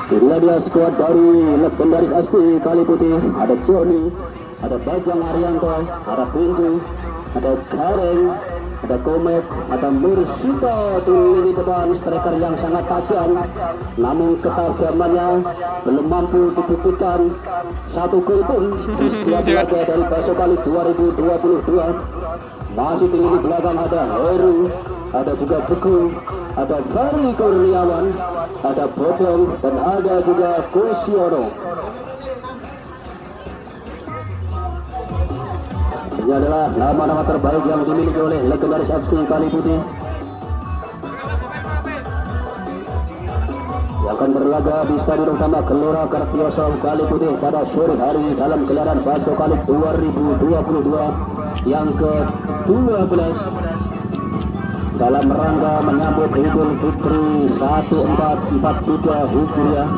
Inilah dia skuad dari legendaris FC Kali Putih. Ada Joni, ada Bajang Arianto, ada Pintu, ada Gareng, ada Komet, ada Mursito di lini depan, striker yang sangat tajam, namun ketajamannya belum mampu dibuktikan satu gol pun di setiap laga dari Baso Kali 2022. Masih di lini belakang ada Heru, ada juga Beku, ada Ferry Kurniawan, ada Bodong, dan ada juga Kusiono. Ini adalah nama-nama terbaik yang dimiliki oleh legendaris FC Kali Putih yang akan berlaga di Stadion Utama Gelora Kartioso Kali Putih pada sore hari dalam gelaran Baso Kali 2022 yang ke-12 dalam rangka menyambut Idul Fitri 1443 Hijriah.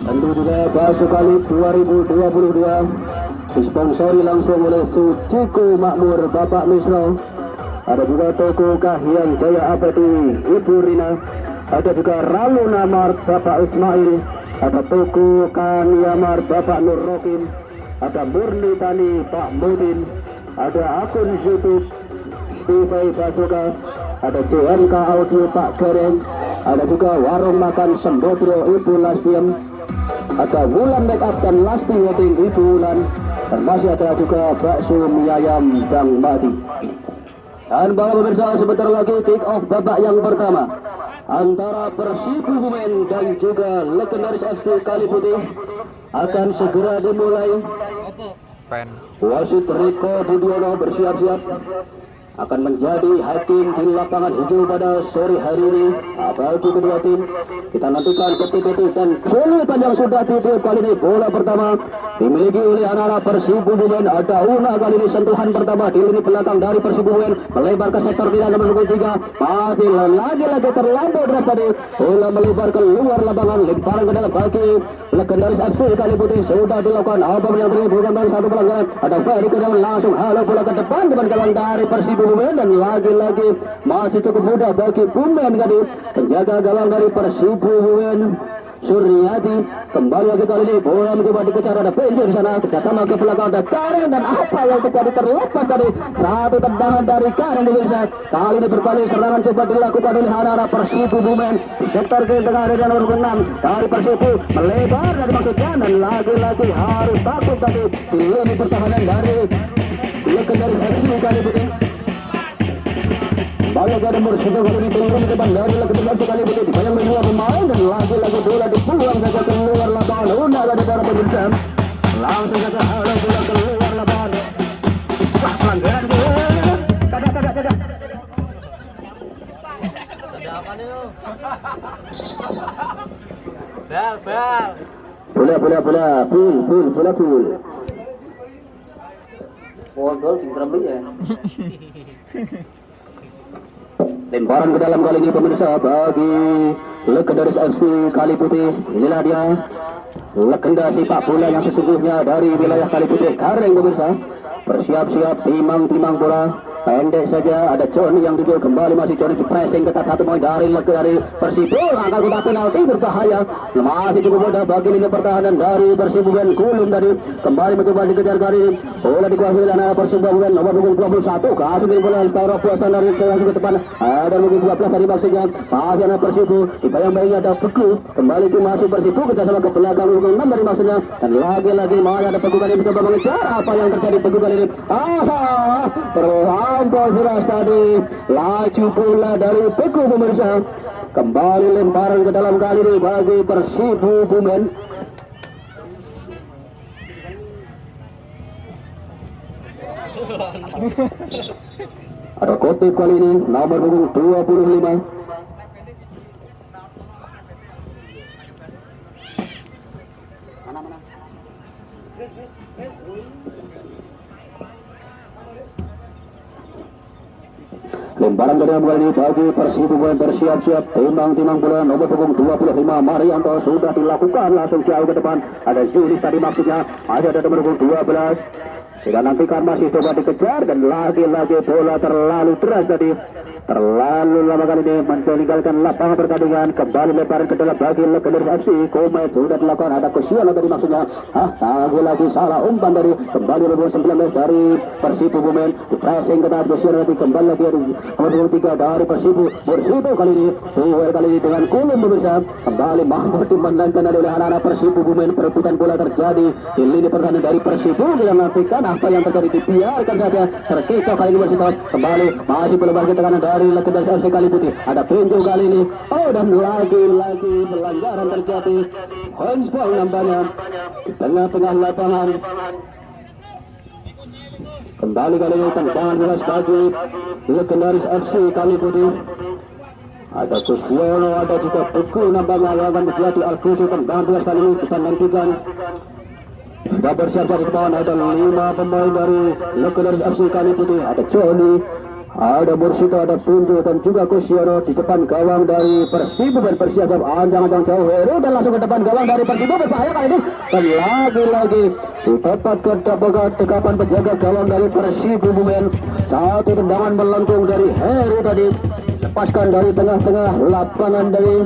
Tentu juga Baso Kali 2022 disponsori langsung oleh Suciku Makmur Bapak Misro, ada juga toko Kahiyang Jaya Abadi Ibu Rina, ada juga Raluna Mart Bapak Ismail, ada toko Kaniamar Bapak Nur Rokin, ada Murni Tani Pak Mudin, ada akun YouTube Stevie Basoka, ada JNK Audio Pak Gereng, ada juga warung makan Sembodro Ibu Lastiem, ada Wulan Makeup dan Lasti Wedding Ibu Wulan, dan masih ada juga bakso mie ayam Bang Madi. Dan bahwa pemirsa, sebentar lagi kick off babak yang pertama antara Persibu Bumen dan juga legendaris FC Kali Putih akan segera dimulai. Wasit Riko Budiono bersiap-siap akan menjadi hakim di lapangan hijau pada sore hari ini. Bagi kedua tim, kita nantikan detik-detik dan sulit panjang sudah titik. Kali ini bola pertama dimiliki oleh anak-anak Persibu Bumen. Ada Una kali ini sentuhan pertama di lini belakang dari Persibu Bumen, melebar ke sektor tidak nomor 3. Masih lagi-lagi terlampau deras tadi. Bola melebar ke luar lapangan, lemparan ke dalam bagi legendaris FC Kali Putih. Sudah dilakukan apa yang terjadi, bukan dari satu pelanggaran. Ada Ferry ke dalam, langsung halo bola ke depan gawang dari Persibu Bumen, dan lagi-lagi masih cukup mudah bagi Bumen tadi. Penjaga gawang dari Persibu Bumen Suryadi kembali lagi kali ini bola mencoba dikejar, ada Penjo di sana, kerjasama ke belakang ada Karen, dan apa yang terjadi terlepas tadi satu tendangan dari Karen di desa. Kali ini berbalik serangan coba dilakukan oleh anak-anak Persibu Bumen di sektor kiri tengah dari nomor 6 dari Persibu melebar dari maksudnya, dan lagi-lagi harus takut tadi di lini pertahanan dari legendaris FC Kali Putih. Bola ke nomor 1 kali ini turun ke depan dari legendaris Kali Putih, dibayang dua pemain, dan lagi-lagi bola dibuang saja keluar lapangan. Una dari para pemirsa langsung saja halo bola keluar lapangan. Wah, pelanggaran tidak. Ada apa nih lu? Bal. Bola full. Gol singkrem ya. Lemparan ke dalam kali ini pemirsa bagi legendaris FC Kali Putih. Inilah dia legenda sepak bola yang sesungguhnya dari wilayah Kali Putih. Gareng pemirsa, bersiap-siap timang bola. Pendek saja, ada Johnny yang tidur kembali, masih Johnny di pressing ketat satu poin dari Persibu. Angkat kotak penalti berbahaya, masih cukup mudah bagi lini pertahanan dari Persibu Bumen. Kulum tadi kembali mencoba dikejar kali ini, bola dikuasai oleh anak Persibu Bumen nomor punggung 21. Kasih bola taruh puasan dari langsung ke depan, ada punggung 12 dari maksudnya masih anak Persibu. Dibayang-bayangnya ada Beku, kembali ke masih Persibu kerjasama ke belakang punggung 6 dari maksudnya, dan lagi-lagi masih ada Beku kali ini mencoba mengejar. Apa yang terjadi Beku kali ini? Terlampau deras tadi laju bola dari Beku pemirsa. Kembali lemparan ke dalam kali ini bagi Persibu Bumen. Ada Kotip kali ini nomor punggung 25. Lemparan ke dalam kali ini bagi Persibu Bumen, bersiap-siap timang bola nomor punggung 25 Marianto sudah dilakukan, langsung jauh ke depan. Ada Zulis tadi maksudnya, masih ada nomor punggung 12. Kita nantikan masih coba dikejar, dan lagi-lagi bola terlalu deras tadi terlalu lama kali ini meninggalkan lapangan pertandingan. Kembali lemparan ke dalam bagi Legendary FC. Komai sudah dilakukan, ada Kusiono tadi maksudnya. Lagi salah umpan dari kembali nomor 19 dari Persibu Bumen. Pressing ketat Kusiono nanti kembali lagi nomor 23 dari Persibu kali ini. Duel kali ini dengan Kulum pemirsa. Kembali mampu dimenangkan oleh anak-anak Persibu Bumen. Perebutan bola terjadi di lini pertahanan dari Persibu. Yang nantikan apa yang terjadi dibiarkan saja. Terkecoh kali ini Persito. Kembali masih belum bagi tekanan dari Legendary FC Kali Putih. Ada pintu kali ini. Dan lagi-lagi pelanggaran terjadi. Handsball nampaknya di tengah-tengah lapangan. Kembali kali ini tendangan bebas bagi Legendary FC Kali Putih. Ada Kusiono, ada juga Teguh nampaknya yang akan menjadi Al-Qusi. Tendangan bebas kali ini kita nantikan. Sudah bersiap di depan, ada 5 pemain dari Legendary FC Kali Putih. Ada Johnny, ada Mursito, ada Punju dan juga Kusiono di depan gawang dari Persibu dan bersiap anjang-anjang jauh Heru dan langsung ke depan gawang dari Persibu. Berbahaya kali ini dan lagi-lagi di tempat kedekapan penjaga gawang dari Persibu Bumen. Satu tendangan melengkung dari Heru tadi, lepaskan dari tengah-tengah lapangan dari.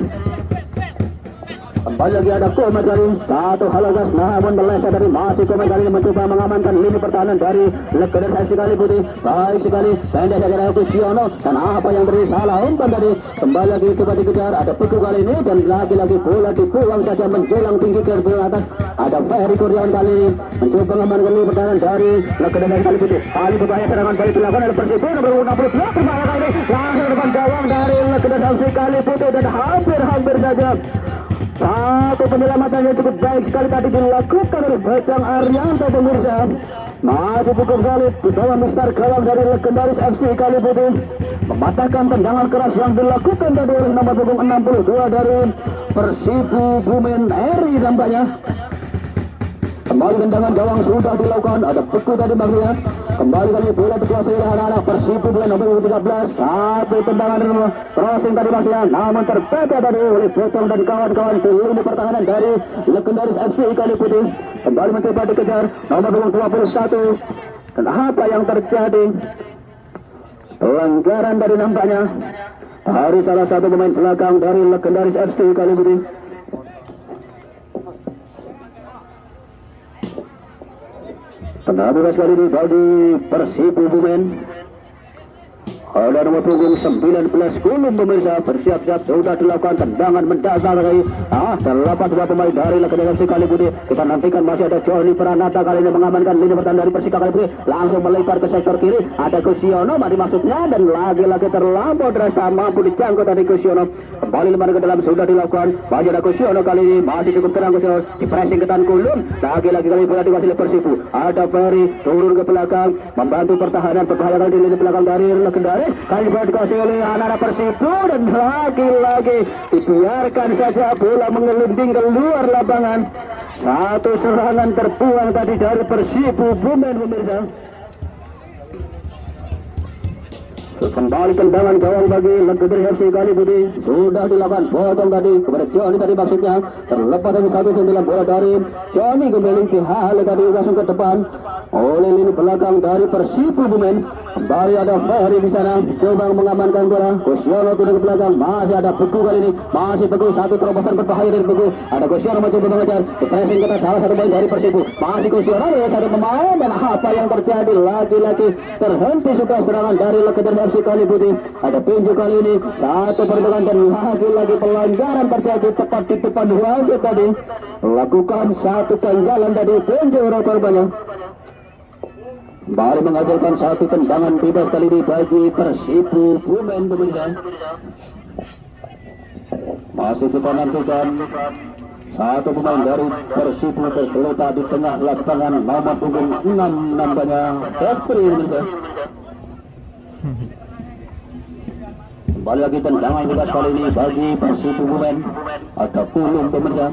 Kembali lagi ada Komai kali satu halagas namun meleset dari masih Komai kali mencoba mengamankan lini pertahanan dari Legendary FC Kali Putih. Baik sekali pendek saja dari Kusiono dan apa yang terjadi salah umpan tadi. Kembali lagi coba dikejar, ada Teguh kali ini dan lagi-lagi bola dibuang saja menjulang tinggi ke atas. Ada Ferry Kurniawan kali ini mencoba mengamankan lini pertahanan dari Legendary FC Kali Putih. Kali berbahaya serangan kali dilakukan oleh Persibu nomor 62 berbahaya kali ini langsung depan gawang dari Legendary FC Kali Putih dan hampir saja. Satu penyelamatannya cukup baik sekali tadi dilakukan oleh Bajang Arianto pemirsa. Masih cukup solid di bawah mistar gawang dari Legendary FC Kali Putih. Mematahkan tendangan keras yang dilakukan tadi oleh nomor punggung 62 dari Persibu Bumen Eri nampaknya. Kembali tendangan gawang sudah dilakukan, ada Beku tadi maksudnya. Kembali kali bola dikuasai oleh anak-anak Persibu Bumen nomor 13. Satu tendangan crossing tadi maksudnya, namun terbaca tadi oleh Botong dan kawan-kawan di lini pertahanan dari Legendary FC Kali Putih. Kembali mencoba dikejar nomor 21. Dan apa yang terjadi? Pelanggaran dari nampaknya dari salah satu pemain belakang dari Legendary FC Kali Putih. Tendangan bebas kali ini bagi Persibu Bumen. Ada nomor punggung 19 Kulum pemirsa, bersiap-siap sudah dilakukan tendangan mendasar kali. Terlepas dua pemain dari Legendary FC Kali Putih. Kita nantikan masih ada Johnny Pranata kali ini mengamankan lini pertahanan dari Persika Kali Putih. Langsung melebar ke sektor kiri, ada Kusiono mari maksudnya dan lagi-lagi terlampau deras mampu dijangkau tadi Kusiono. Kembali lembar ke dalam sudah dilakukan. Masih ada Kusiono kali ini masih cukup tenang Kusiono di pressing ketan Kulum. Lagi-lagi kali bola dikuasai oleh Persibu. Ada Ferry turun ke belakang membantu pertahanan berbahaya kali di lini belakang dari Legendary. Kali bola dikuasai oleh anak-anak Persibu dan lagi-lagi dibiarkan saja bola mengelinding keluar lapangan. Satu serangan terbuang tadi dari Persibu Bumen pemirsa. Kembali tendangan gawang bagi Legendary FC Kali Putih sudah dilakukan potong tadi kepada Johnny tadi maksudnya. Terlepas dari satu sembilan bola dari Johnny kembali ke hal tadi langsung ke depan oleh lini belakang dari Persibu Bumen. Kembali ada Ferry di sana coba mengamankan bola. Kusiono turun ke belakang, masih ada Beku kali ini, masih Beku satu terobosan berbahaya dari Beku. Ada Kusiono mencoba mengejar, pressing ketat salah satu pemain dari Persibu. Masih Kusiono ya satu pemain dan apa yang terjadi lagi-lagi terhenti sudah serangan dari Legendary FC Kali Putih. Ada pinju kali ini satu pertengahan dan lagi-lagi pelanggaran terjadi tepat di depan wasit tadi. Lakukan satu ganjalan tadi pinju korbannya. Baru menghasilkan satu tendangan bebas kali ini bagi Persibu Bumen pemirsa. Masih kita nantikan satu pemain dari Persibu tergeletak di tengah lapangan nomor punggung 6 nampaknya Jeffrey pemirsa. Kembali lagi tendangan bebas kali ini bagi Persibu Bumen. Ada Kulum pemirsa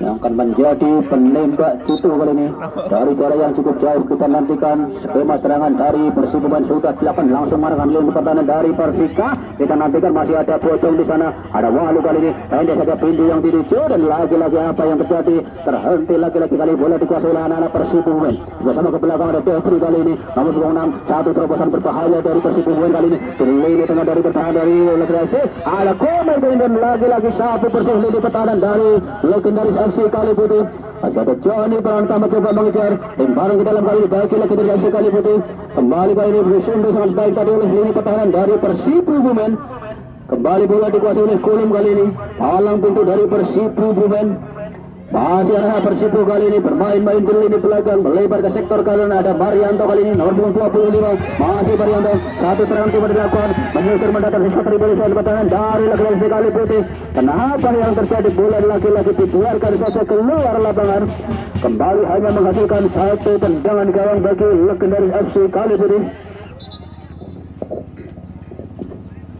yang akan menjadi penembak jitu kali ini dari jarak yang cukup jauh. Kita nantikan skema serangan dari Persibu Bumen sudah dilakukan langsung marahkan lini pertahanan dari Persika. Kita nantikan masih ada Pocong di sana. Ada Walu kali ini. Pendek saja pintu yang dituju dan lagi-lagi apa yang terjadi? Terhenti lagi-lagi kali bola dikuasai oleh anak-anak Persibu Bumen. Bersama ke belakang ada Devri kali ini. Nomor 26 satu terobosan berbahaya dari Persibu Bumen kali ini. Lini tengah dari bertahan dari Legendary. Ada Komer dan lagi-lagi satu bersih lini pertahanan dari Legendary FC Kali Putih. Masih ada Johnny Pranatama coba mengejar barang ke dalam kali ini baik Legendary FC Kali Putih. Kembali kali ini bersumber sangat baik tadi oleh lini pertahanan dari Persibu Bumen. Kembali bola dikuasai oleh Kulum kali ini. Palang pintu dari Persibu Bumen. Masih ada Persibu kali ini bermain-main di lini belakang melebar ke sektor kanan. Ada Marianto kali ini nomor 25. Masih Marianto satu serangan coba dilakukan menyusur mendatang sektor barisan pertahanan dari Legendary Kali Putih. Kenapa yang terjadi bola lagi-lagi dibiarkan saja keluar lapangan. Kembali hanya menghasilkan satu tendangan gawang bagi Legendary FC Kali Putih.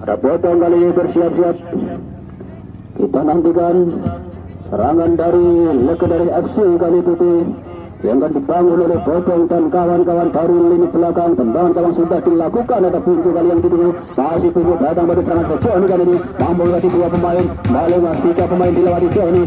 Ada Potong kali ini bersiap-siap. Kita nantikan serangan dari Legendary FC Kali Putih yang akan dibangun oleh Potong dan kawan-kawan dari lini belakang. Tendangan gawang sudah dilakukan. Ada pintu kali yang dituju. Masih pintu datang pada serangan ke Johnny kali ini. Mampu lagi dua pemain. Balik mas 3 pemain dilewati Johnny.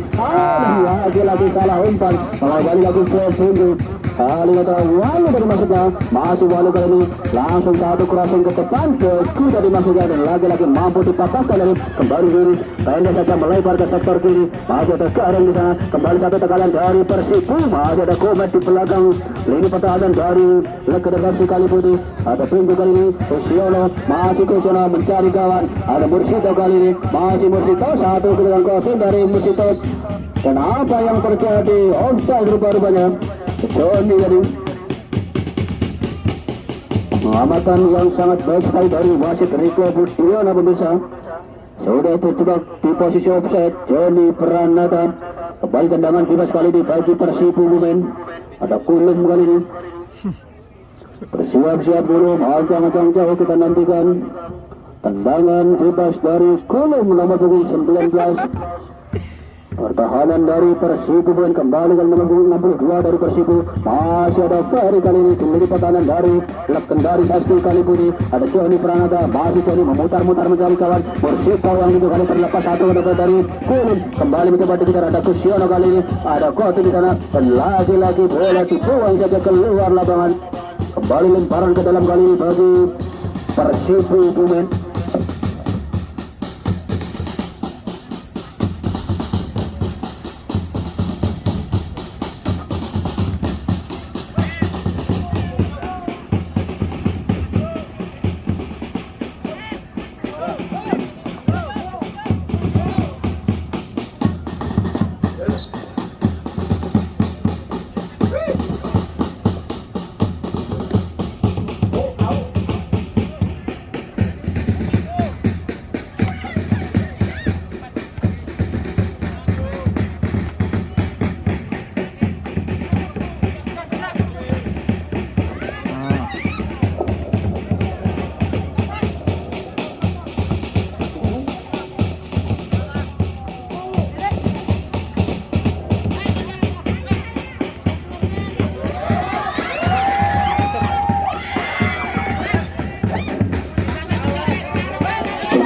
Lagi-lagi salah umpan. Kembali lagi ke pintu. Kali kata Walu dari maksudnya. Masih Walu kali ini. Langsung satu crossing ke depan. Ke kuda dimaksudnya. Dan lagi-lagi mampu dipatahkan dari kembali lurus. Pendek saja melebar ke sektor kiri. Masih ada Gareng di sana. Kembali satu tekanan dari Persibu. Masih ada Komet di belakang lini pertahanan dari Legendary FC Kali Putih. Ada pintu kali ini Kusiono. Masih Kusiono mencari kawan. Ada Mursito kali ini. Masih Mursito. Satu kedudukan kosong dari Mursito. Dan apa yang terjadi? Offside rupa-rupanya. Johnny tadi pengamatan yang sangat baik sekali dari wasit Riko Budiono pemirsa. Sudah terjebak di posisi offside. Johnny Pranata. Kembali tendangan bebas kali ini bagi Persibu Bumen. Ada Kulum kali ini. Bersiap-siap dulu. Ancang-ancang jauh kita nantikan tendangan bebas dari Kulum nomor 19. Pertahanan dari Persibu Bumen kembali ke nomor 62 dari Persibu. Masih ada Ferry kali ini di pertahanan dari Legendary FC Kali Putih. Ada Johnny Pranata. Masih Johnny memutar-mutar mencari kawan. Mursito yang itu kali terlepas satu dari Kulum. Kembali mencoba dikejar. Ada Kusiono kali ini. Ada Kotu di sana. Dan lagi-lagi bola dibuang saja keluar lapangan. Kembali lemparan ke dalam kali ini bagi Persibu Bumen.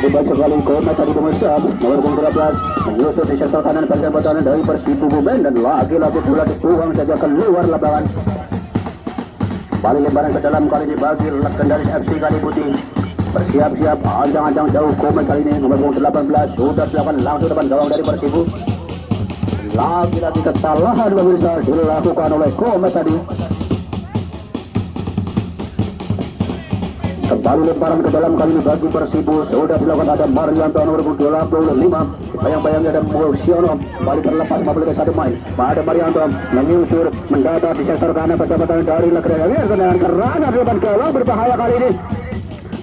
Hebat sekali Komet tadi pemirsa nomor 13 menyusul di sektor kanan pertahanan dari Persibu Bumen. Dan lagi-lagi bola dibuang saja keluar lapangan. Kembali lemparan ke dalam kali ini bagi Legendary FC Kali Putih. Bersiap-siap ancang-ancang jauh Komet kali ini nomor 18 sudah dilakukan langsung depan gawang dari Persibu. Lagi-lagi kesalahan pemirsa dilakukan oleh Komet tadi. Kembali lemparan ke dalam kali ini bagi Persibu. Sudah dilakukan ada Marianto nomor 25. Bayang-bayangnya ada Musiono. Kembali terlepas 51 main. Ada Marianto menyusur mendadak di sektor kanan persahabatan dari Legendary. Dengan kerana di depan gawang berbahaya kali ini.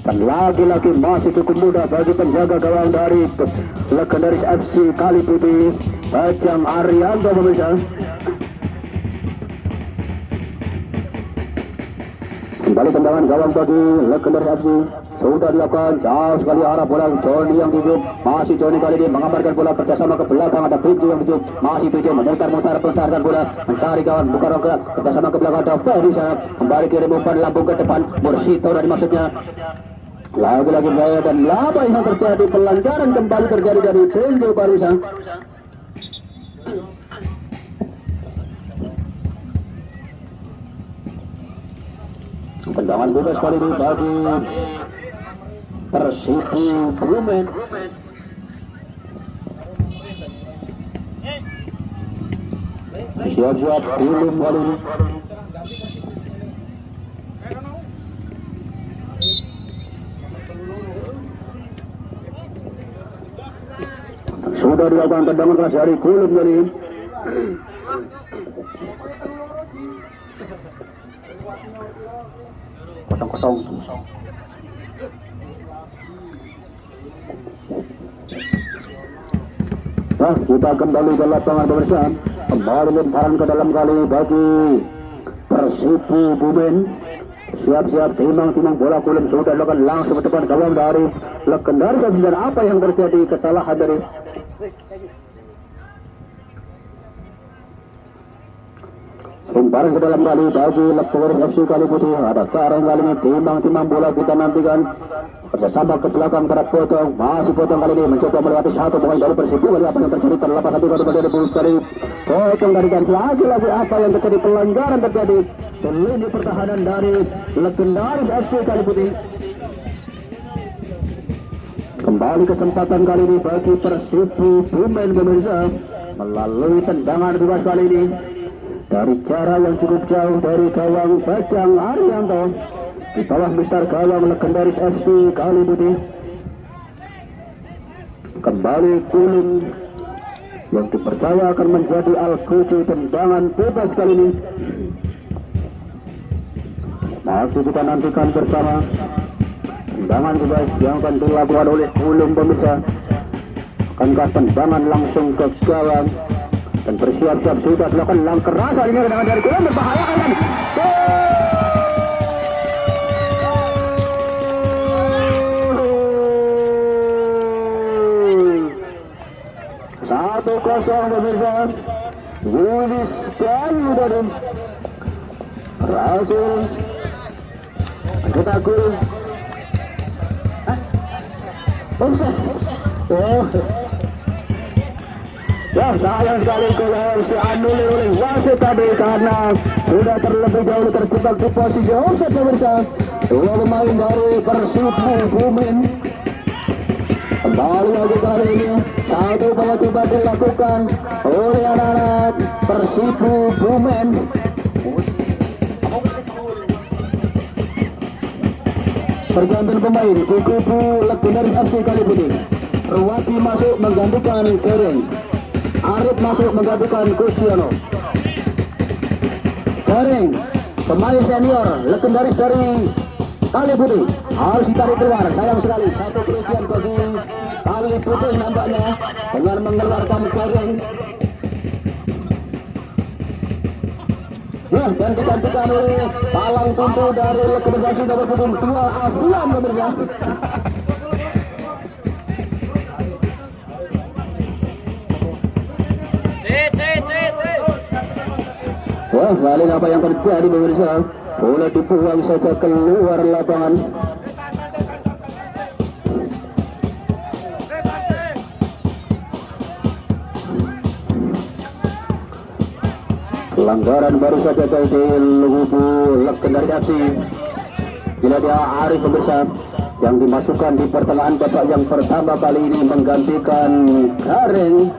Dan lagi-lagi masih cukup mudah bagi penjaga gawang dari Legendary FC Kali Putih. Bajang Arianto pemirsa. Kembali tendangan gawang bagi Legendary FC. Sudah dilakukan jauh sekali arah bola Johnny yang dituju. Masih Johnny kali ini mengambarkan bola kerjasama ke belakang. Ada Pinju yang dituju. Masih Pinju memutar-mutar pentarkan bola mencari kawan buka rongga kerjasama ke belakang. Ada Ferry sana kembali kirim umpan lambung ke depan. Mursito dari maksudnya Lagi-lagi gaya dan laba yang terjadi, pelanggaran kembali terjadi dari Tenjo barusan. Tendangan bebas kali ini bagi Persipu Bumen. Siap-siap belum kali ini. Sudah dilakukan tendangan keras dari Kulum kali ini. Kosong. Nah, kita kembali ke lapangan pemirsa. Kembali lemparan ke dalam kali bagi Persipu Bumen. Siap-siap timang bola Kulum sudah dilakukan langsung ke depan gawang dari legendaris. Dan apa yang terjadi, kesalahan dari lemparan ke dalam kali bagi legendaris FC Kali Putih. Ada sekarang kali ini timang bola kita nantikan kerjasama ke belakang pada potong, masih potong kali ini mencoba melewati satu pemain dari Persipu. Apa yang terjadi terlepas satu dari potong dari dan lagi apa yang terjadi, pelanggaran terjadi lini pertahanan dari legendaris FC Kali Putih. Kembali kesempatan kali ini bagi Persipu Bumen pemirsa melalui tendangan bebas kali ini dari jarak yang cukup jauh dari gawang Bajang Arianto di bawah besar gawang legendaris FC Kali Putih. Kembali Kulum yang dipercaya akan menjadi Al-Kucu tendangan bebas kali ini. Masih kita nantikan bersama tendangan bebas yang akan dilakukan oleh Kulum pemirsa. Akankah tendangan langsung ke gawang dan bersiap-siap sudah dilakukan langkah keras ini tendangan dari Kulum berbahaya kan. Satu kosong pemirsa. Willis Bayu dari berhasil kita Kulum. Ya, sayang sekali gol harus dianulir oleh wasit tadi karena sudah terlebih dahulu terjebak di posisi offside pemirsa. Dua pemain dari Persipu Bumen. Kembali lagi kali ini satu upaya coba dilakukan oleh anak-anak Persipu Bumen. Pergantian pemain, Kukupu legendaris FC Kali Putih. Ruwati masuk menggantikan Kering. Arif masuk menggantikan Kusyono. Kering, pemain senior legendaris dari Kali Putih, harus ditarik keluar. Sayang sekali satu kerugian bagi Kali Putih nampaknya dengan mengeluarkan Kering. Ya, dan digantikan oleh palang pintu dari legendaris nomor 2 Aflan pemirsa. Wah, kali apa yang terjadi pemirsa? Bola dibuang saja keluar lapangan. Pelanggaran baru saja dari Luhubu legendaris FC. Bila dia Arif pemirsa yang dimasukkan di pertengahan babak yang pertama kali ini menggantikan Gareng.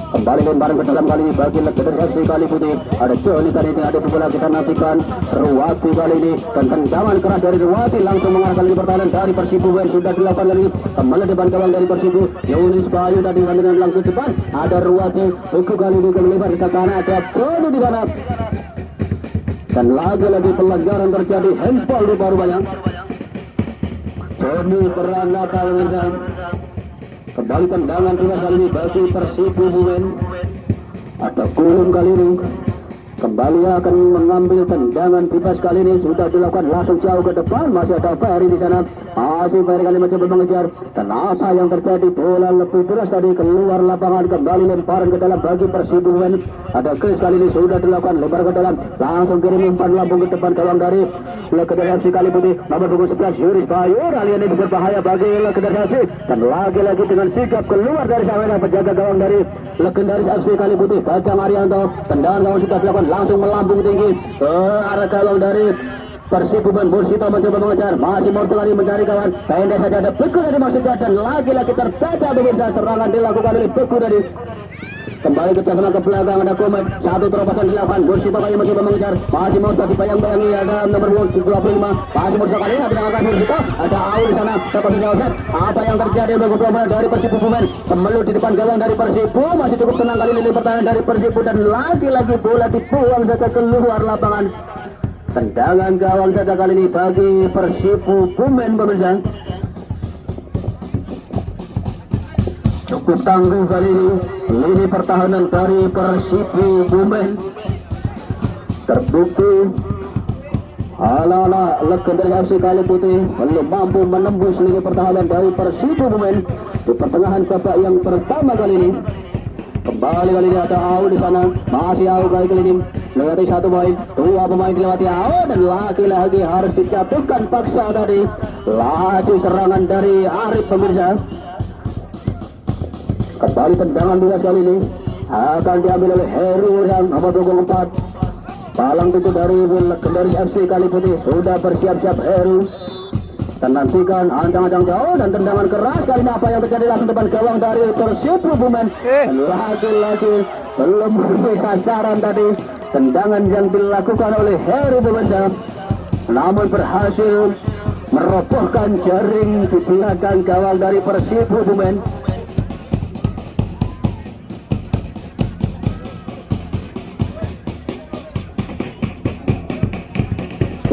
Kembali lemparan ke dalam kali ini bagi legendaris FC Kali Putih. Ada Joni tadi ini, ada bola kita nantikan Ruwati kali ini dan tendangan keras dari Ruwati langsung mengarahkan lini pertahanan dari Persipu yang sudah dilakukan kali ini. Kembali depan gawang dari Persipu, Yunis Bayu tadi dengan langsung depan. Ada Ruwati, Uku kali ini melebar ke kanan, ada Joni di sana. Dan lagi-lagi pelanggaran terjadi, handball di baru banyak. Joni Peranata dengan kembali tendangan juga kali ini bagi Persipu Bumen. Ada Kulum kali ini kembali akan mengambil tendangan bebas. Kali ini sudah dilakukan langsung jauh ke depan. Masih ada Ferry di sana, masih Ferry kali mencoba mengejar. Dan apa yang terjadi, bola lebih deras tadi keluar lapangan, kembali lemparan ke dalam bagi Persibo. Ada Chris, kali ini sudah dilakukan lebar ke dalam, langsung kirim umpan lambung ke depan gawang dari Legendary FC Kali Putih nomor punggung 11 Yuris Bayu. Kali ini berbahaya bagi Legendary FC, dan lagi-lagi dengan sigap keluar dari sana penjaga gawang dari Legendary FC Kali Putih Bajang Arianto. Tendangan gawang sudah dilakukan, langsung melambung tinggi ke arah gawang dari Persibo. Bursito mencoba mengejar, masih Mortulari mencari kawan, pendek saja ada Beku dari maksudnya, dan lagi-lagi terbaca pemirsa, serangan dilakukan oleh Beku dari kembali ke tengah ke belakang. Ada Komet, satu terobosan dilakukan. Bursito kali mencoba mengejar, masih mau bayang-bayangi, ada nomor 25 masih Bursito kali ini akan Bursito, ada Aul di sana posisinya offset. Apa yang terjadi untuk dari Persibo Bumen, kemelut di depan gawang dari Persibo, masih cukup tenang kali ini pertahanan dari Persibo, dan lagi-lagi bola dibuang saja keluar lapangan. Tendangan gawang saja kali ini bagi Persibo Bumen pemirsa. Cukup tangguh kali ini lini pertahanan dari Persibo Bumen. Terbukti ala-ala Legendary FC Kali Putih belum mampu menembus lini pertahanan dari Persibo Bumen di pertengahan babak yang pertama kali ini. Kembali kali ini ada Au di sana, masih Au kali ini lewati satu pemain, dua pemain dilewati Au, dan lagi-lagi harus dijatuhkan paksa tadi. Laju serangan dari Arif pemirsa. Kembali tendangan bebas kali ini akan diambil oleh Heru yang nomor 24. Palang pintu dari Legendary FC Kali Putih sudah bersiap-siap Heru, dan nantikan ancang-ancang jauh dan tendangan keras kali ini. Apa yang terjadi langsung depan gawang dari Persibo Bumen, dan lagi-lagi belum memenuhi sasaran tadi tendangan yang dilakukan oleh Heru pemirsa, namun berhasil merobohkan jaring di belakang gawang dari Persibo Bumen.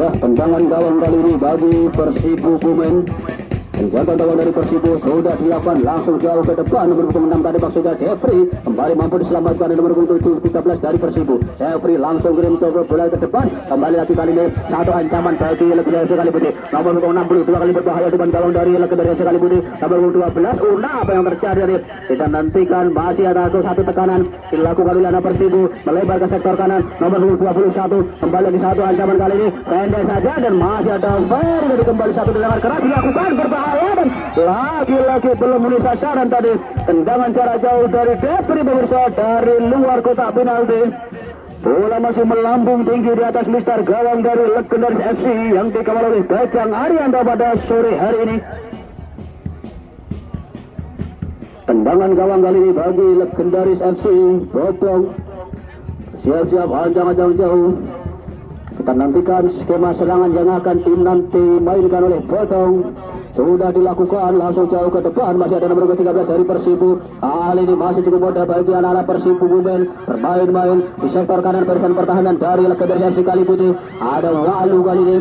Tendangan gawang kali ini bagi Persibo Bumen. Penjaga gawang dari Persibo sudah dilakukan langsung jauh ke depan. Nomor 6 tadi maksudnya Jeffrey kembali mampu diselamatkan di nomor 13 dari Persibo. Jeffrey langsung kirim coba bola ke depan. Kembali lagi kali ini satu ancaman bagi Legendary FC Kali Putih. Nomor 62 kali berbahaya depan gawang dari Legendary FC Kali Putih. Nomor 12 Una, apa yang terjadi tadi? Kita nantikan, masih ada satu tekanan dilakukan oleh anak Persibo, melebar ke sektor kanan. Nomor 21 kembali lagi satu ancaman kali ini pendek saja, dan masih ada Ferry. Jadi kembali satu tendangan keras dilakukan berbahaya, dan lagi-lagi belum memenuhi sasaran tadi. Tendangan jarak jauh dari Jeffrey pemirsa dari luar kotak penalti. Bola masih melambung tinggi di atas mister gawang dari Legendary FC yang dikawal oleh Bajang Arianto pada sore hari ini. Tendangan gawang kali ini bagi Legendary FC Bobong. Siap-siap ancang-ancang jauh. Kita nantikan skema serangan yang akan tim nanti mainkan oleh Botong. Sudah dilakukan langsung jauh ke depan. Masih ada nomor 13 dari Persibo. Kali ini masih cukup mudah bagi anak-anak Persibo Bumen bermain-main di sektor kanan barisan pertahanan dari Legendary FC Kali Putih. Ada Walu kali ini,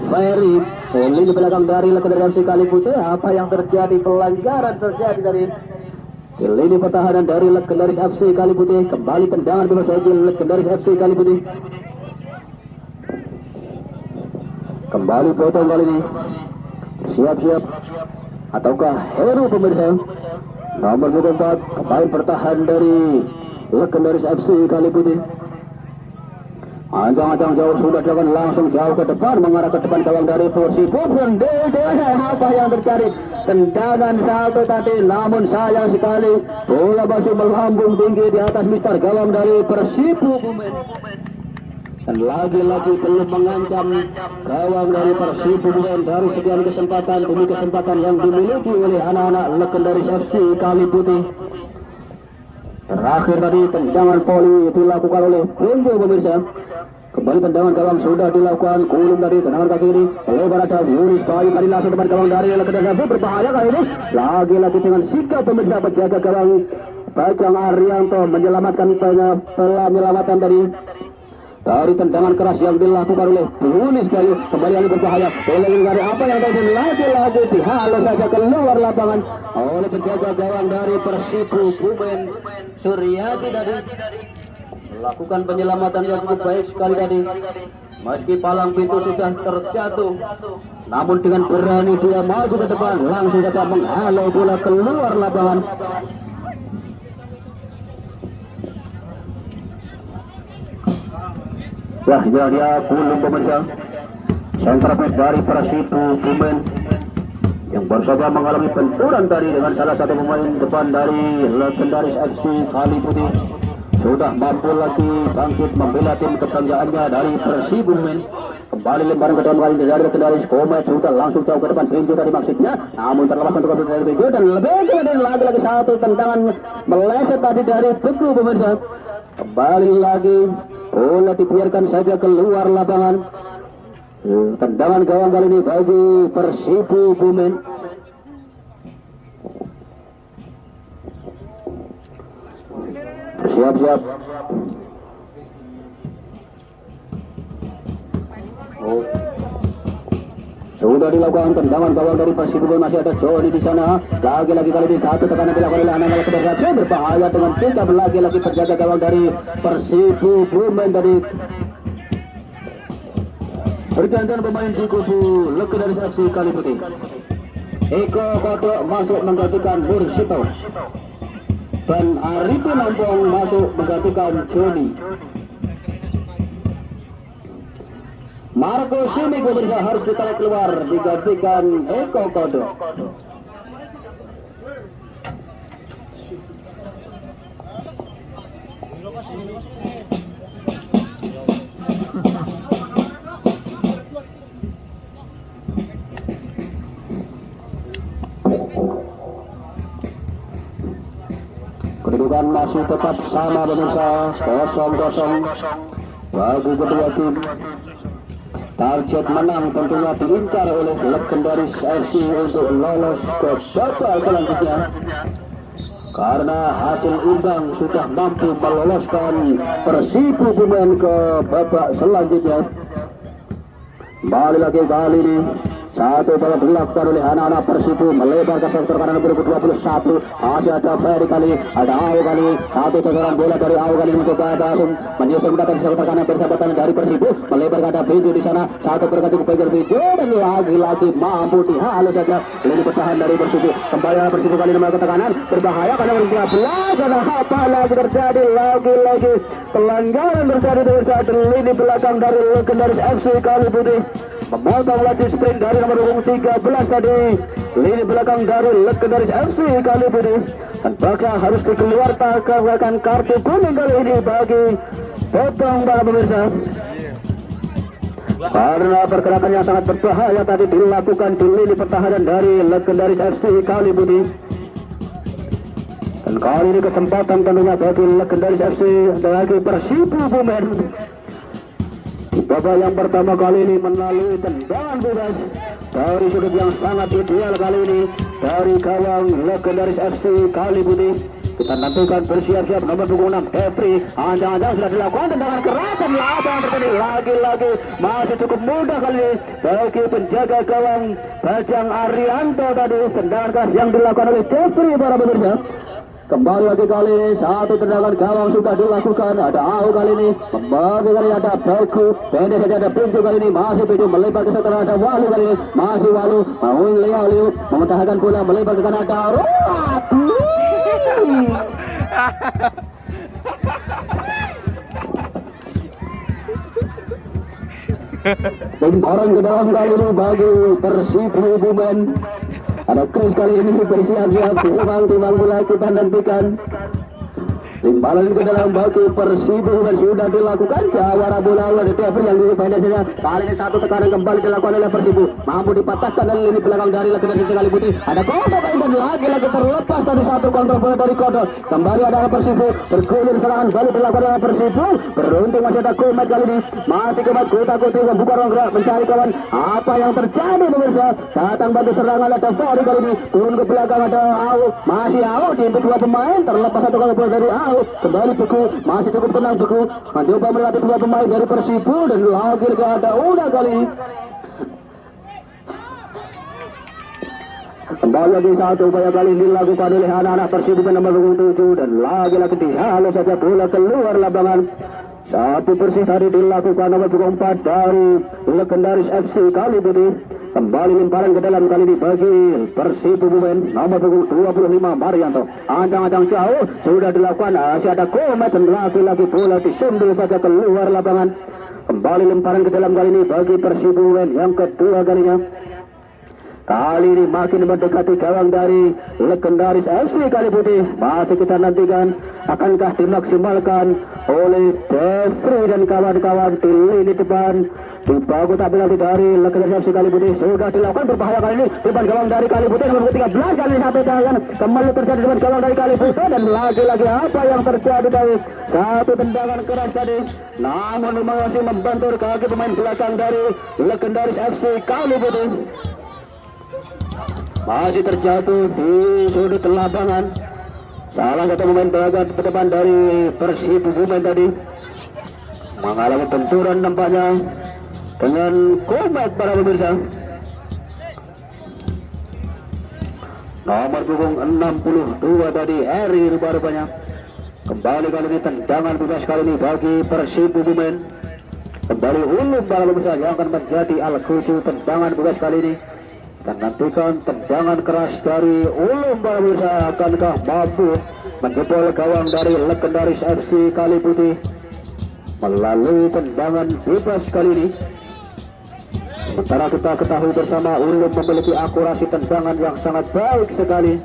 Ferry lini belakang dari Legendary FC Kali Putih. Apa yang terjadi? Pelanggaran terjadi dari lini pertahanan dari Legendary FC Kali Putih. Kembali tendangan bebas bagi Legendary FC Kali Putih. Kembali Botong kali ini siap-siap, ataukah Heru pemirsa? Nomor 24 pemain bertahan dari Legendary FC Kali Putih. Ancang-ancang jauh sudah dilakukan langsung jauh ke depan, mengarah ke depan gawang dari Persibo. Apa yang terjadi? Tendangan satu tadi, namun sayang sekali bola masih melambung tinggi di atas mister gawang dari Persibo Bumen, dan lagi-lagi belum mengancam gawang dari Persibo Bumen dari sekian kesempatan demi kesempatan yang dimiliki oleh anak-anak Legendary FC Kali Putih. Terakhir tadi tendangan voli dilakukan oleh Bonjo pemirsa. Kembali tendangan gawang sudah dilakukan, kulum dari tendangan kaki ini lebar ada Yuris Bayu kali langsung depan gawang dari Legendary FC, berbahaya kali ini. Lagi-lagi dengan sikap pemirsa penjaga gawang Bajang Arianto menyelamatkan penyelamatan dari tendangan keras yang dilakukan oleh Yunis Bayu. Kembali lagi berbahaya oleh dari apa yang terjadi, lagi-lagi dihalau saja keluar lapangan oleh penjaga gawang dari Persibo Bumen Suryati tadi. Lakukan penyelamatan yang cukup baik sekali tadi. Meski palang pintu sudah terjatuh, namun dengan berani dia maju ke depan, langsung saja menghalau bola keluar lapangan. Ya, dia belum pemirsa. Sentraback dari Persibu Bumen yang baru saja mengalami benturan tadi dengan salah satu pemain depan dari legendaris FC Kali Putih, sudah mampu lagi bangkit membela tim kebanggaannya dari Persibu Bumen. Kembali lemparan ke dalam kali dari legendaris Komet, sudah langsung jauh ke depan Pinju tadi maksudnya, namun terlepas untuk dari Pinju dan lebih kemudian lagi satu tendangan meleset tadi dari Beku pemirsa. Kembali lagi bola dibiarkan saja keluar lapangan. Tendangan gawang kali ini bagi Persibu Bumen. Siap-siap. Sudah dilakukan tendangan gawang dari Persibu Bumen, masih ada Joni di sana. Lagi-lagi kali ini satu tekanan dilakukan oleh anak-anak keberhasilan berbahaya dengan kita lagi-lagi terjaga gawang dari Persibu Bumen tadi. Pergantian pemain di kubu legendaris FC Kali Putih. Eko Koto masuk menggantikan Bursito dan Arifin Ampong masuk menggantikan Joni. Marco Simi pemirsa harus ditarik keluar digantikan Eko Koto. Kedudukan masih tetap sama pemirsa, 0-0 bagi kedua tim. Target menang tentunya diincar oleh legendaris FC untuk lolos ke babak selanjutnya, karena hasil imbang sudah mampu meloloskan Persibu Bumen ke babak selanjutnya. Kembali lagi kali ini satu bola dilakukan oleh anak-anak Persibu melebar ke sektor kanan nomor 21. Masih ada Ferry kali, ada Au kali, satu tendangan bola dari Au kali mencoba langsung menyusul mendatang sektor kanan persahabatan dari Persibu melebar ke ada Pinju di sana, satu berkati kepegang Pinju dan lagi-lagi mampu dihalau saja lini pertahanan dari Persibu. Kembali Persibu kali ini melakukan tekanan berbahaya karena berjaya dan apa lagi terjadi, lagi-lagi pelanggaran terjadi dari saat lini belakang dari legendaris FC Kali Putih. Memotong laju sprint dari nomor 13 tadi, lini belakang dari legendaris FC Kali Putih, dan bakal harus dikeluarkan kartu kuning kali ini bagi potong bola pemirsa, karena pergerakan yang sangat berbahaya tadi dilakukan di lini pertahanan dari legendaris FC Kali Putih. Dan kali ini kesempatan tentunya bagi legendaris FC bagi Persibu Bumen. Babak yang pertama kali ini melalui tendangan bebas dari sudut yang sangat ideal kali ini dari gawang legendaris FC Kali Putih. Kita nantikan bersiap-siap nomor punggung 6 Hefri, anjang-anjang sudah dilakukan tendangan keras dan apa yang terjadi lagi-lagi masih cukup mudah kali ini bagi penjaga gawang Bajang Arianto tadi. Tendangan keras yang dilakukan oleh Hefri para pemirsa. Kembali lagi kali ini satu tendangan gawang sudah dilakukan, ada Au kali ini, kembali kali ada Beku, pendek saja ada Pinju kali ini, masih Pinju melebar ke setelah ada Walu kali ini, masih Walu, mau Liu mementahakan bola melebar ke kanan ada Lemparan ke dalam kali ini bagi Persibu Bumen. Ada Chris kali ini bersiap-siap timbang bola kita nantikan. Timbalan ke dalam bagi Persibu dan sudah dilakukan jawara bola oleh Devri yang pendek saja. Kali ini satu tekanan kembali dilakukan oleh Persibu, mampu dipatahkan dari lini belakang dari legendaris Kali Putih. Ada Kodo dan lagi-lagi terlepas dari satu kontrol bola dari Kodo. Kembali ada Persibu, bergulir serangan balik dilakukan oleh Persibu. Beruntung masih ada Komet kali ini, masih Komet kuta-kuti membuka ruang gerak mencari kawan. Apa yang terjadi pemirsa? Datang bantu serangan ada Ferry kali ini, turun ke belakang ada Au, masih Au diimpit dua pemain, terlepas satu kali bola dari Au. Kembali Beku, masih cukup tenang Beku, mencoba melatih dua pemain dari Persibu dan lagi ada udah kali ini. Kembali lagi satu upaya kali ini dilakukan oleh anak-anak Persibumen nomor 7 dan lagi-lagi dihalau saja bola keluar lapangan. Satu bersih tadi dilakukan nomor 4 dari legendaris FC Kaliputih. Kembali lemparan ke dalam kali ini bagi Persibumen nomor 25 Marianto. Ancang-ancang jauh sudah dilakukan, masih ada Komet dan lagi-lagi bola disundul saja keluar lapangan. Kembali lemparan ke dalam kali ini bagi Persibumen yang kedua kalinya. Kali ini makin mendekati gawang dari legendaris FC Kaliputih. Masih kita nantikan akankah dimaksimalkan oleh Devri dan kawan-kawan di lini depan. Dibagus tapi lagi dari legendaris FC Kaliputih sudah dilakukan berbahaya kali ini depan gawang dari Kaliputih nomor 13 kali sampai tangan kembali terjadi depan gawang dari Kaliputih dan lagi-lagi apa yang terjadi tadi, satu tendangan keras tadi namun masih membantu kaki pemain belakang dari legendaris FC Kaliputih. Masih terjatuh di sudut lapangan salah satu pemain belakang depan dari Persibumen tadi mengalami benturan nampaknya dengan Komet para pemirsa. Nomor punggung 62 tadi Eri rupa-rupanya. Kembali kali ini tendangan bebas kali ini bagi Persibumen. Kembali Ulum para pemirsa yang akan menjadi al-Qusu tendangan bebas kali ini. Dan nantikan tendangan keras dari Ulum para pemirsa, akankah mampu menjebol gawang dari legendaris FC Kaliputih melalui tendangan bebas kali ini. Sementara kita ketahui bersama Ulum memiliki akurasi tendangan yang sangat baik sekali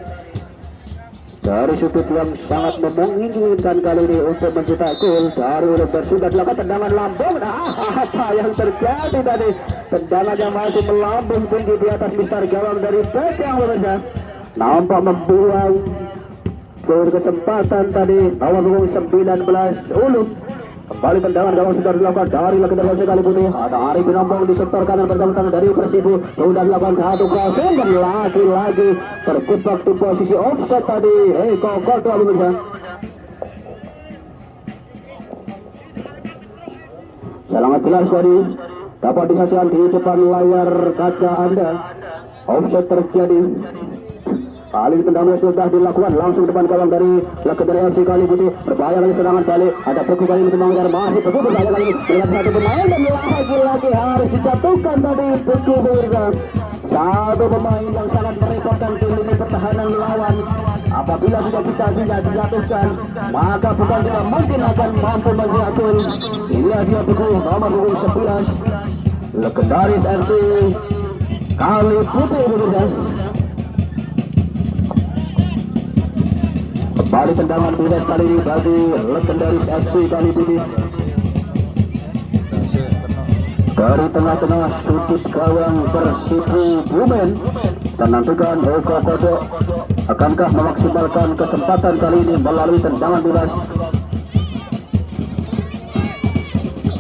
dari sudut yang sangat memungkinkan kali ini untuk mencetak gol dari Ulum. Dan sudah dilakukan tendangan lambung. Apa yang terjadi tadi? Tendangan yang masih melambung tinggi di atas mistar gawang dari Pecang pemirsa. Nampak membuang kesempatan tadi nomor punggung 19 Ulum. Kembali tendangan gawang sudah dilakukan dari legendaris FC Kaliputih. Ada Arif Binombong di sektor kanan bersama dari Persibu. Sudah dilakukan satu crossing dan lagi-lagi terjebak di posisi offset tadi. Eko Koto pemirsa. Sangat jelas tadi dapat disaksikan di depan layar kaca Anda. Offset terjadi. Kali tendangan sudah dilakukan langsung depan gawang dari legendaris FC Kaliputih. Berbahaya lagi serangan balik. Ada Beku kali ini Semanggar masih Beku berbahaya kali ini. Dengan satu pemain dan lagi-lagi harus dijatuhkan tadi Beku pemirsa. Satu pemain yang sangat merepotkan di lini pertahanan lawan. Apabila sudah kita dijatuhkan, maka bukan tidak mungkin akan mampu mencetak gol. Inilah dia Beku nomor 11 legendaris FC Kaliputih pemirsa. Kembali tendangan bebas kali ini bagi legendaris FC Kaliputih. Dari tengah-tengah sudut gawang Persibumen. Dan nantikan Eko Kodok akankah memaksimalkan kesempatan kali ini melalui tendangan bebas.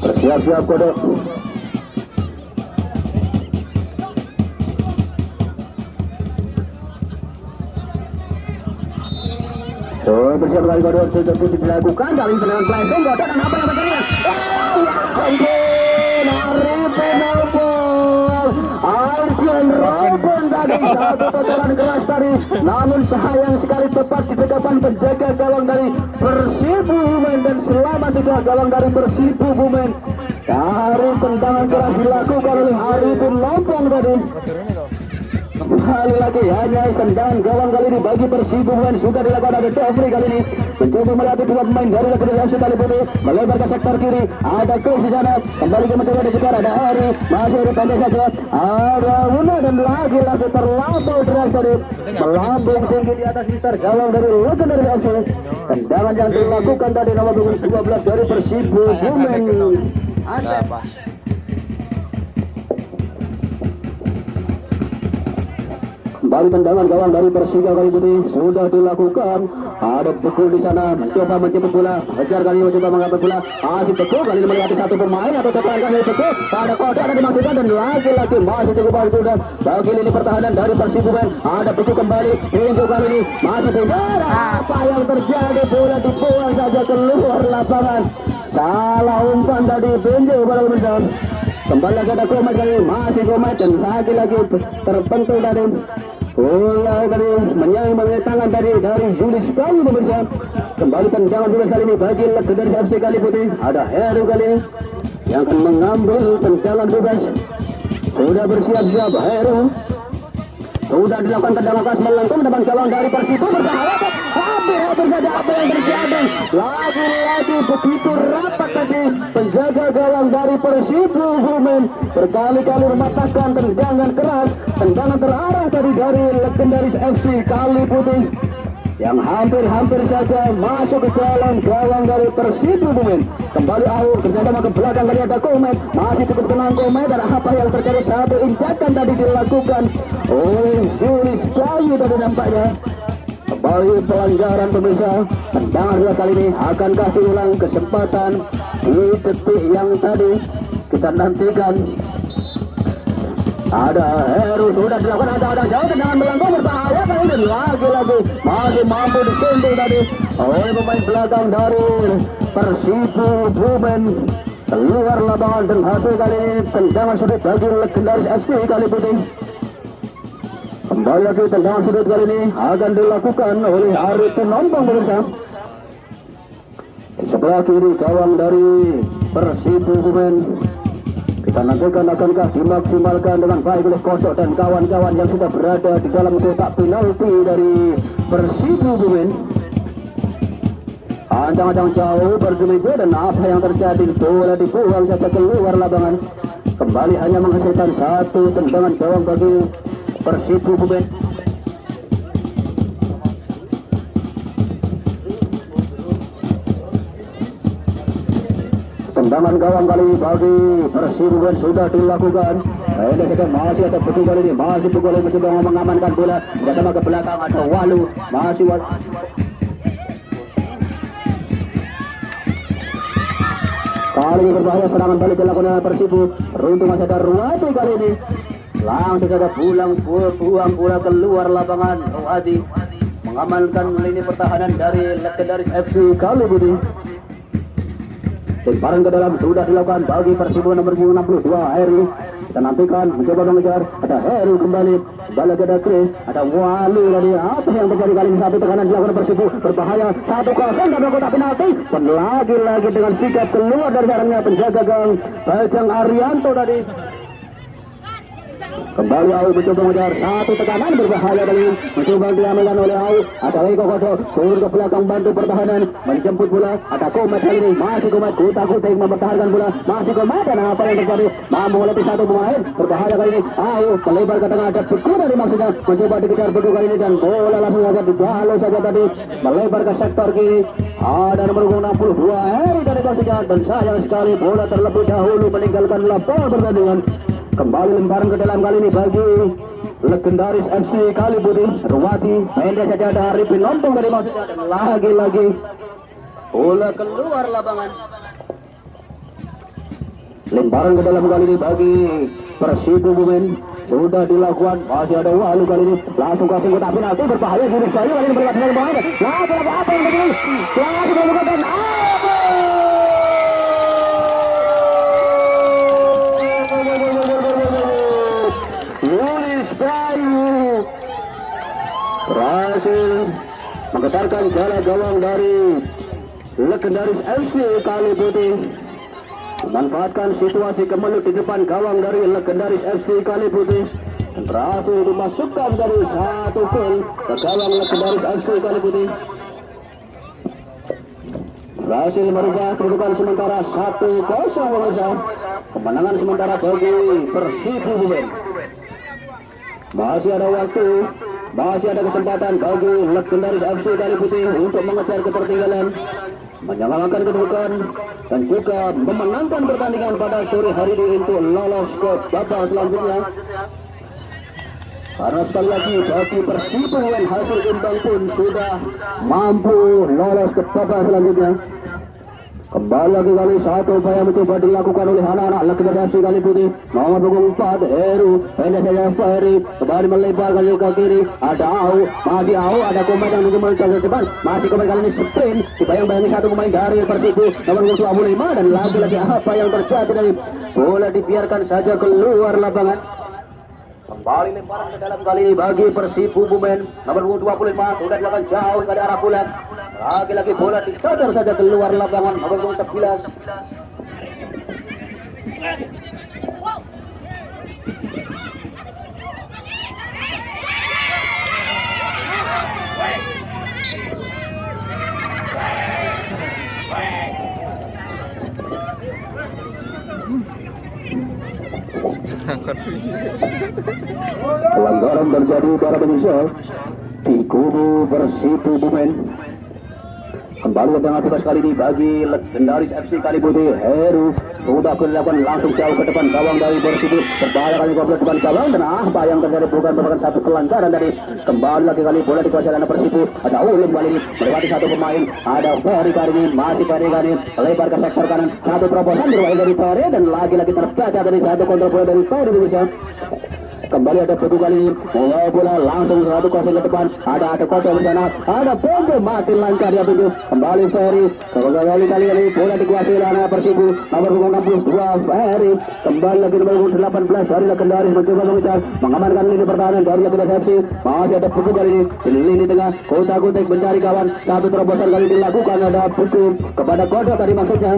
Bersiap-siap Kodok. Bersiap kali Kodok sudah dilakukan dari tendangan flashing Kodok dan apa yang terjadi? Arjen Robben tadi satu tendangan keras tadi, namun sayang sekali tepat di depan penjaga gawang dari Persibumen dan selamat juga gawang dari Persibumen. Dari tendangan keras dilakukan oleh Arifin Lompong tadi. Kembali lagi hanya tendangan gawang kali ini bagi Persibumen sudah dilakukan oleh Devri kali ini mencoba melatih dua pemain dari legendaris FC Kaliputih melebar ke sektor kiri. Ada Chris di sana kembali ke mencoba di sekitar ada Eri masih di pendek saja ada Una dan lagi-lagi terlampau deras tadi melambung tinggi di atas sekitar gawang dari legendaris FC. Tendangan yang dilakukan tadi nomor 12 dari Persibumen. Kembali tendangan gawang dari Persija Kaliputih sudah dilakukan. Ada Beku di sana mencoba menjemput bola. Hajar kali mencoba mengambil bola. Masih Beku kali ini melewati satu pemain atau depan kali Beku. Ada kode ada dimaksudkan dan lagi-lagi masih cukup bagus dan bagi lini pertahanan dari Persibumen. Ada Beku kembali. Pintu kali ini masih penjara. Apa yang terjadi? Bola dibuang saja keluar lapangan. Salah umpan tadi pintu pada pemirsa. Kembali lagi ada Komet kali masih Komet dan lagi-lagi terpentul dari Bola kali menyayang tangan dari Julius Bayu pemirsa. Kembali tendangan bola kali ini bagi legendaris FC Kali Putih. Ada Heru kali yang akan mengambil tendangan bebas. Sudah bersiap-siap Heru. Sudah dilakukan tendangan keras melengkung depan gawang dari Persibo, berbahaya. Hampir saja apa yang terjadi. Lagi-lagi begitu rapat tadi penjaga gawang dari Persibo Bumen berkali-kali mematahkan tendangan keras, tendangan terarah tadi dari legendaris FC Kali Putih yang hampir saja masuk ke dalam gawang dari Persibo Bumen. Kembali Aur kerjasama ke belakang, kali ada Komet, masih cukup tenang Komet, dan apa yang terjadi, satu injakan tadi dilakukan oleh Julius Bayu tadi nampaknya. Kembali pelanggaran pemirsa, tendangan dua kali ini akankah diulang kesempatan di detik yang tadi kita nantikan. Ada Heru sudah dilakukan, ada jauh tendangan melengkung berbahaya kali ini, lagi-lagi masih mampu disentuh tadi oleh pemain belakang dari Persibo Bumen. Keluar lapangan dan hasil kali ini tendangan sudut bagi legendaris FC Kali Putih. Kembali lagi tendangan sudut kali ini akan dilakukan oleh Arifin Nombong pemirsa. Di sebelah kiri gawang dari Persibo Bumen. Kita nantikan akankah dimaksimalkan dengan baik oleh Kosok dan kawan-kawan yang sudah berada di dalam kotak penalti dari Persibo Bumen. Ancang-ancang jauh bergemeja dan apa yang terjadi, bola dibuang saja keluar lapangan. Kembali hanya menghasilkan satu tendangan gawang bagi Persibo Bumen. Tendangan gawang kali bagi Persibo Bumen sudah dilakukan. Ini saja masih ada betul kali ini, masih Pukul mencoba mengamankan bola, bersama ke belakang ada Walu, masih Walu. Kali ini berbahaya, serangan balik dilakukan oleh Persibo. Beruntung masih ada Ruwadi kali ini. Langsung saja buang bola keluar lapangan. Ruwadi mengamankan lini pertahanan dari legendaris FC Kali Putih. Lemparan ke dalam sudah dilakukan bagi Persibo nomor 62 Heru. Kita nantikan mencoba mengejar, ada Heru kembali ke Dakri, ada Walu tadi. Apa yang terjadi kali ini, satu tekanan dilakukan Persibo berbahaya, 1-0 dari kotak penalti. Dan lagi-lagi dengan sikap keluar dari sarangnya penjaga gawang Bajang Arianto tadi. Kembali Au mencoba mengejar, satu tekanan berbahaya kali ini, mencoba diamankan oleh Au. Ada Eko Kodo turun ke belakang bantu pertahanan, menjemput bola. Ada Komet kali ini, masih Komet kutak-kutik mempertahankan bola, masih Komet. Dan apa yang terjadi, mampu melatih satu pemain, berbahaya kali ini. Au melebar ke tengah, ada Beku dari maksudnya, mencoba dikejar Beku kali ini, dan bola langsung saja dibalu saja tadi, melebar ke sektor kiri. Ada nomor 62 Heru dari maksudnya, dan sayang sekali bola terlebih dahulu meninggalkan lapangan pertandingan. Kembali lemparan ke dalam kali ini bagi legendaris FC Kali Putih. Ruwadi pendek saja ada Arifin Nombong dari maksudnya, dan lagi-lagi bola keluar lapangan. Lemparan ke dalam kali ini bagi Persibo Bumen sudah dilakukan, masih ada Walu kali ini, langsung kasih kotak penalti berbahaya. Julius Bayu kali ini berlaku dengan pemain. Lagi-lagi apa yang terjadi, langsung melakukan berhasil menggetarkan jala gawang dari legendaris FC Kali Putih. Memanfaatkan situasi kemelut di depan gawang dari legendaris FC Kali Putih dan berhasil dimasukkan dari satu gol ke gawang legendaris FC Kali Putih. Berhasil merubah kedudukan sementara 1-0 pemirsa. Kemenangan sementara bagi Persibo Bumen. Masih ada waktu, masih ada kesempatan bagi legendaris FC Kali Putih untuk mengejar ketertinggalan, menyelamatkan kedudukan, dan juga memenangkan pertandingan pada sore hari ini untuk lolos ke babak selanjutnya. Karena sekali lagi bagi Persibo yang hasil imbang pun sudah mampu lolos ke babak selanjutnya. Kembali lagi kali satu upaya mencoba dilakukan oleh anak-anak legendaris FC Kali Putih. Nomor punggung 4 Heru, pendek saja Fahri, kembali melebar ke kiri. Ada Au, masih Au, ada Komet yang mencoba ke depan, masih Komet kali ini sprint, dibayang-bayangi satu pemain dari Persibo nomor punggung 25. Dan lagi-lagi apa yang terjadi dari bola dibiarkan saja keluar lapangan. Kembali lemparan ke dalam kali ini bagi Persibu Bumen. Nomor 25 sudah dilakukan jauh ke arah bulan. Lagi-lagi bola dicodor saja keluar lapangan. Nomor 11. Pelanggaran terjadi para penyusul di kubu Persibu Bumen. Kembali ke tengah tiba sekali ini bagi legendaris FC Kaliputih. Heru sudah dilakukan langsung jauh ke depan gawang dari Persibu. Berbahaya kali goblet depan gawang dan apa yang terjadi bukan merupakan satu pelanggaran dari kembali lagi kali bola dikuasai oleh Persibu. Ada Ulim kali ini melewati satu pemain. Ada Ferry kali ini masih Ferry kali ini lebar ke sektor kanan. Satu terobosan bermain dari Ferry dan lagi-lagi terbaca dari satu kontrol bola dari Ferry Indonesia. Kembali ada Pedu kali ini mulai bola langsung 1-0 ke depan. Ada Kota bersana, ada Pedu makin lancar dia Pedu. Kembali Ferry kali ini bola dikuasai oleh Persibu. Nomor 62 Ferry kembali lagi nomor 18 dari legendaris mencoba mengejar mengamankan lini pertahanan dari legendaris FC. Masih ada Pedu kali ini di lini tengah Kota Kutek mencari kawan. Satu terobosan kali dilakukan ada Pedu kepada Kota tadi maksudnya.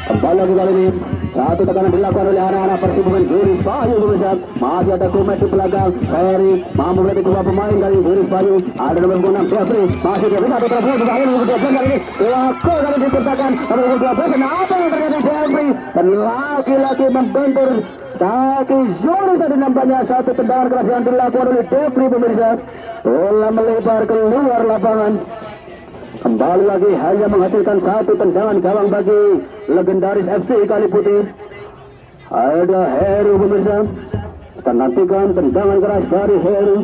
Kembali lagi kali ini satu tekanan dilakukan oleh anak-anak Persibu Juris Bayu Indonesia. Masih ada Kumet di belakang Ferry mampu melatih dua pemain dari Juris Bayu. Ada nomor 6 Jeffrey masih dia satu terobosan berbahaya nomor 12 kali ini dilakukan kali diciptakan nomor 12 dan apa yang terjadi Jeffrey dan lagi-lagi membentur kaki Juris tadi nampaknya satu tendangan keras yang dilakukan oleh Jeffrey pemirsa. Bola melebar keluar lapangan. Kembali lagi hanya menghasilkan satu tendangan gawang bagi legendaris FC Kaliputih. Ada Heru pemirsa. Kita nantikan tendangan keras dari Heru.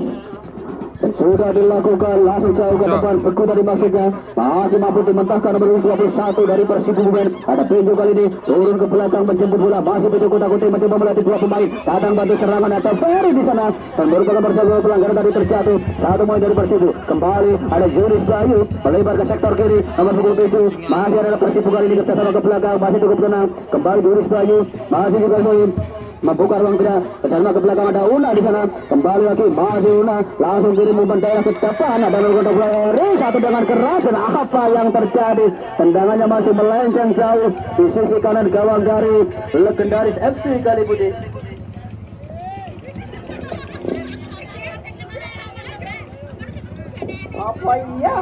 Dan sudah dilakukan langsung jauh ke depan Beku dari maksudnya. Masih mampu dimentahkan nomor 21 dari Persibu Bumen. Ada Pinju kali ini turun ke belakang menjemput bola. Masih Pinju Kota-Kota mencoba melatih dua pemain. Datang bantu serangan atau Ferry di sana. Dan merupakan bersama pelanggaran tadi terjatuh. Satu main dari Persibu. Kembali ada Juris Bayu melebar ke sektor kiri nomor 27. Masih ada Persibu kali ini kerjasama ke belakang. Masih cukup tenang. Kembali Juris Bayu. Masih juga main membuka ruang gerak bersama ke belakang ada Una di sana. Kembali lagi masih Una langsung kirim umpan daerah ke depan. Ada melakukan Ferry satu dengan keras dan apa yang terjadi tendangannya masih melenceng jauh di sisi kanan gawang dari legendaris FC Kaliputih. Apa ya?